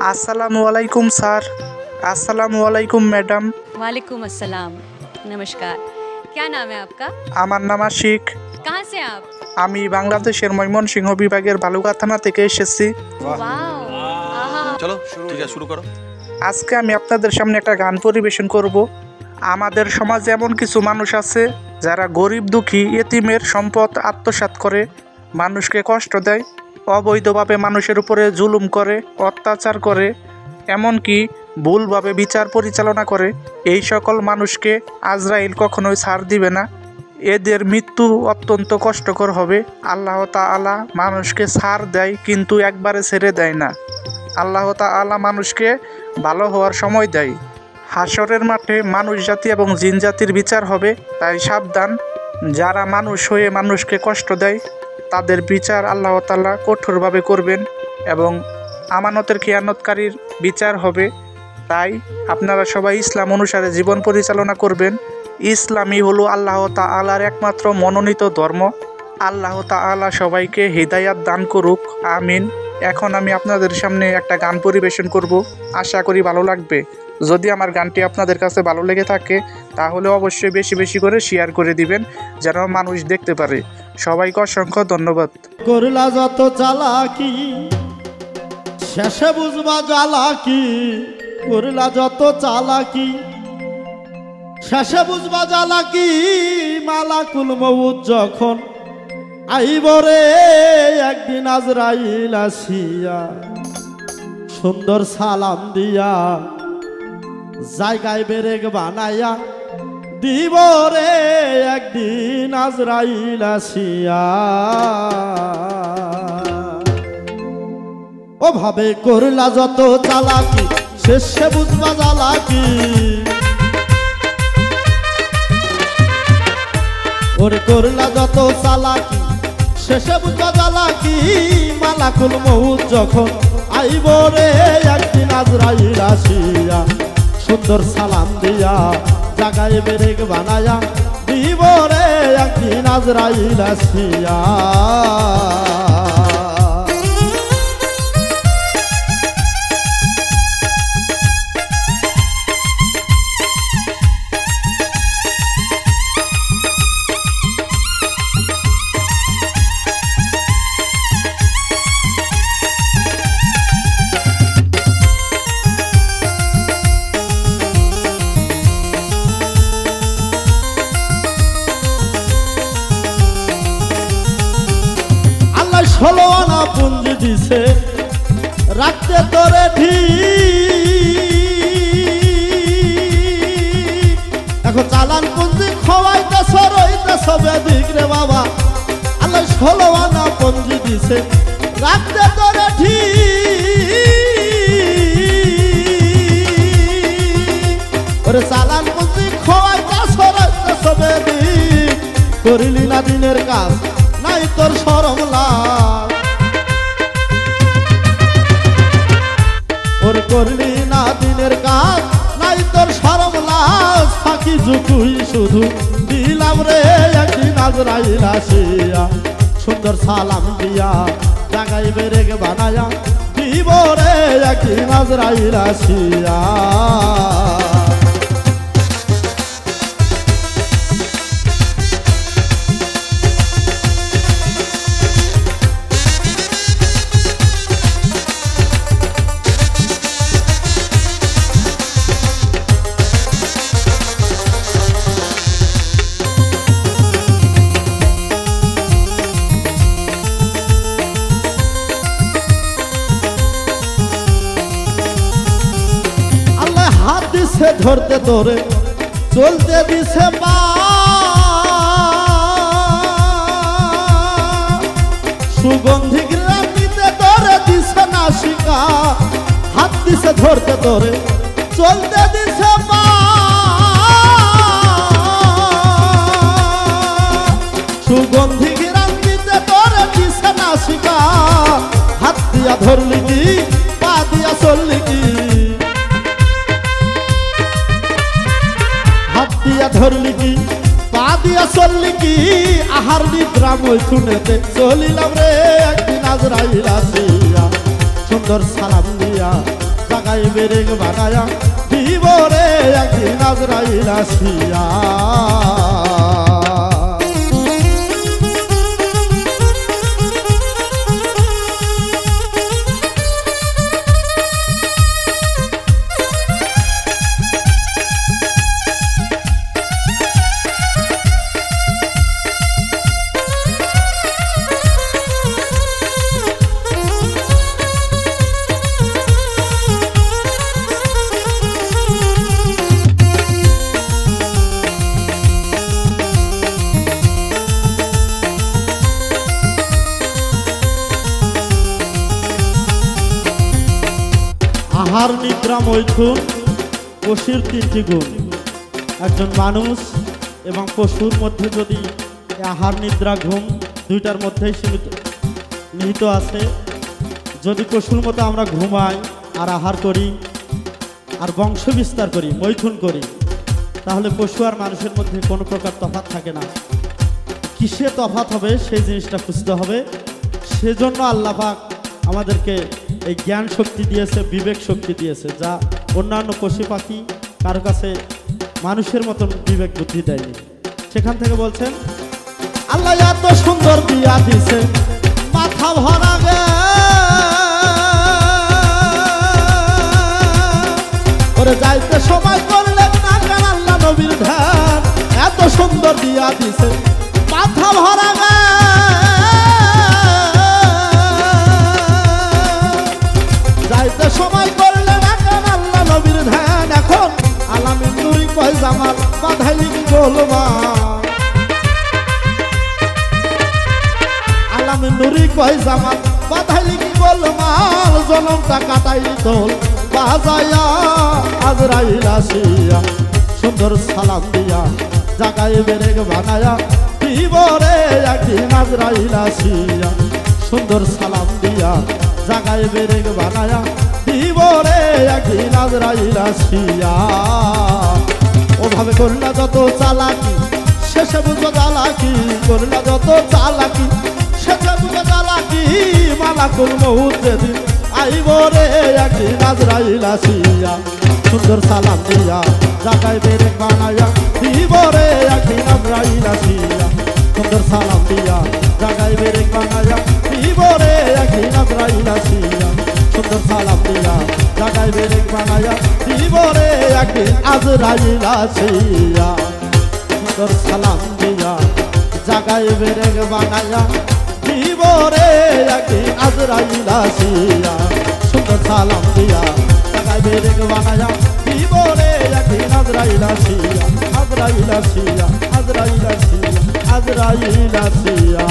अस्सलामु अलैकुम सर। अस्सलामु अलैकुम मैडम। वालेकुम अस्सलाम। नमस्कार। क्या नाम है आपका? আমার নাম আশিক। कहाँ से आप? আমি বাংলাদেশের ময়মনসিংহ বিভাগের বালুকা থানা থেকে এসেছি। वाओ। आहा। চলো ঠিক আছে শুরু করো। আজকে আমি আপনাদের সামনে একটা গান পরিবেশন করব। আমাদের সমাজে এমন কিছু মানুষ আছে যারা গরিব দুঃখী এতিমের সম্পদ আত্মসাৎ করে, মানুষকে কষ্ট দেয়, অবৈধভাবে মানুষের উপরে জুলুম করে, অত্যাচার করে, এমনকি ভুলভাবে বিচার পরিচালনা করে। এই সকল মানুষকে আজরাইল কখনোই ছাড় দিবে না। এদের মৃত্যু অত্যন্ত কষ্টকর হবে। আল্লাহ তাআলা মানুষকে ছাড় দেয় কিন্তু একবারে ছেড়ে দেয় না। আল্লাহ তাআলা মানুষকে ভালো হওয়ার সময় দেয়। হাসরের মাঠে মানুষ জাতি এবং জিন জাতির বিচার হবে, তাই সাবধান। যারা মানুষ হয়ে মানুষকে কষ্ট দেয় তাদের বিচার আল্লাহ তাআলা কঠোরভাবে করবেন এবং আমানতের খেয়ানতকারীর বিচার হবে। তাই আপনারা সবাই ইসলাম অনুসারে জীবন পরিচালনা করবেন। ইসলামই হলো আল্লাহ তাআলার একমাত্র মনোনীত ধর্ম। আল্লাহ তাআলা সবাইকে হিদায়াত দান করুক, আমিন। এখন আমি আপনাদের সামনে একটা গান পরিবেশন করব, আশা করি ভালো লাগবে। যদি আমার গানটি আপনাদের কাছে ভালো লেগে থাকে তাহলে অবশ্যই বেশি বেশি করে শেয়ার করে দিবেন যেন মানুষ দেখতে পারে। সবাইকে অসংখ্য ধন্যবাদ। করলা যত চালাকি শেষে বুঝবা জ্বালাকি, করলা যত চালাকি শেষে বুঝবা জ্বালাকি, মালাকুল মউত যখন আইবরে একদিন আজরাইল আসিয়া সুন্দর সালাম দিয়া জায়গায় বেরেক বানাইয়া দিবরে একদিন আজরাইল আসিয়া। ওভাবে করলা যত চালাকি শেষে বুঝবা জ্বালাকি, ওরে করলা যত চালাকি শেষে বুঝবা জ্বালাকি, মালাকুল মউত যখন আইবরে একদিন আজরাইল আসিয়া সুন্দর সালাম দিয়া জাগায় বেরেক বানায়া দিবরে একদিন আজরাইল আসিয়া। ষোলো আনা পুঞ্জি দিছে রাখতে তোরে ঠিক, এখন চালান পুঞ্জি খোয়াইতেছ রইতেছ বেদিক রে বাবা। আল্লাহ 16 আনা পুঞ্জি দিছে রাখতে তোরে ঠিক, ওরে চালান পুঞ্জি খোয়াইতেছ রইতেছ বেদিক, করিলি না দিনের কাজ নাই তোর শরম লাজ, ওর করলি না দিনের কাজ নাই তোর শরম লাজ, ফাঁকি ঝুঁকুই শুধু দিলাম রে একদিন আজরাইল আসিয়া সুন্দর সালাম দিয়া জাগাই বেরেক বানায়া দিব রে একদিন আজরাইল আসিয়া। দিছে ধরতে ধরে চলতে দিছে পা, সুগন্ধি গ্রাম নিতে ধরে দিছে নাসিকা, হাত দিছে ধরতে ধরে চলতে দিছে পা, সুগন্ধি গ্রাম নিতে ধরে দিছে নাসিকা, হাত দিয়া ধরলি কি পা দিয়া চললি কি, দিয়া ধরলি কি পা দিয়া চললি কি, আহার নিদ্রা মই শুনেতে চলিলাম রে একদিন আজরাইল আসিয়া সুন্দর সালাম দিয়া জাগায় বেরেক বানায়া দিবরে একদিন আজরাইল আসিয়া। আহার নিদ্রা মৈথুন পশুর তিনটি গুণ। একজন মানুষ এবং পশুর মধ্যে যদি আহার নিদ্রা ঘুম দুইটার মধ্যেই নিহিত আছে। যদি পশুর মতো আমরা ঘুমাই আর আহার করি আর বংশ বিস্তার করি, মৈথুন করি, তাহলে পশু আর মানুষের মধ্যে কোনো প্রকার তফাৎ থাকে না। কিসে তফাৎ হবে সেই জিনিসটা খুঁজতে হবে। সেজন্য আল্লাহ পাক আমাদেরকে এই জ্ঞান শক্তি দিয়েছে, বিবেক শক্তি দিয়েছে, যা অন্যান্য পশু পাখি কারো কাছে মানুষের মতন বিবেক বুদ্ধি দেয়নি। সেখান থেকে বলছেন আল্লাহ এত সুন্দর দিয়া দিছে মাথা ভরা গে ওরে যাইতে সময় করলেন না কেন আল্লাহ নবীর ধ্যান। এত সুন্দর দিয়া দিছে মাথা ভরা গে যাইতে সময় করলে না কেন আল্লাহ নবীর ধ্যান। এখন আলামিন নুরি কয় জামাল বাধাইলি কি বলবা, আলামিন নুরি কয় জামাল বাধাইলি কি বলবা, জনমটা কাটাইলি তোল বাজায়া আজরাইল আসিয়া। সুন্দর সালাম দিয়া জাগায় বেরেক বানায়া দিবরে একদিন আজরাইল আসিয়া। সুন্দর সালাম দিয়া জাগায় বেরেক বানায়া দিবরে একদিন আজরাইল আসিয়া। ওভাবে করলা যত চালাকি শেষে বুঝো চালাকি, করলা যত চালাকি শেষে বুঝো চালাকি, মালাকুল মউত যেদিন আইব রে একদিন আজরাইল আসিয়া। সুন্দর সালাম দিয়া জাগায় বেরেক বানায়া দিবরে একদিন আজরাইল আসিয়া। সুন্দর সালাম দিয়া জাগায় বেরেক বানায়া দিবরে একদিন আজরাইল আসিয়া। সুন্দর সালাম দিয়া জাগায় বেরেক বানায়া দিবরে একদিন আজরাইল আসিয়া। সুন্দর সালাম দিয়া জাগায় বেরেক বানায়া দিবরে একদিন আজরাইল আসিয়া। সুন্দর সালাম দিয়া জাগায় বেরেক বানায়া দিবরে একদিন আজরাইল আসিয়া। আজরাইল আসিয়া, আজরাইল আসিয়া, আজরাইল আসিয়া।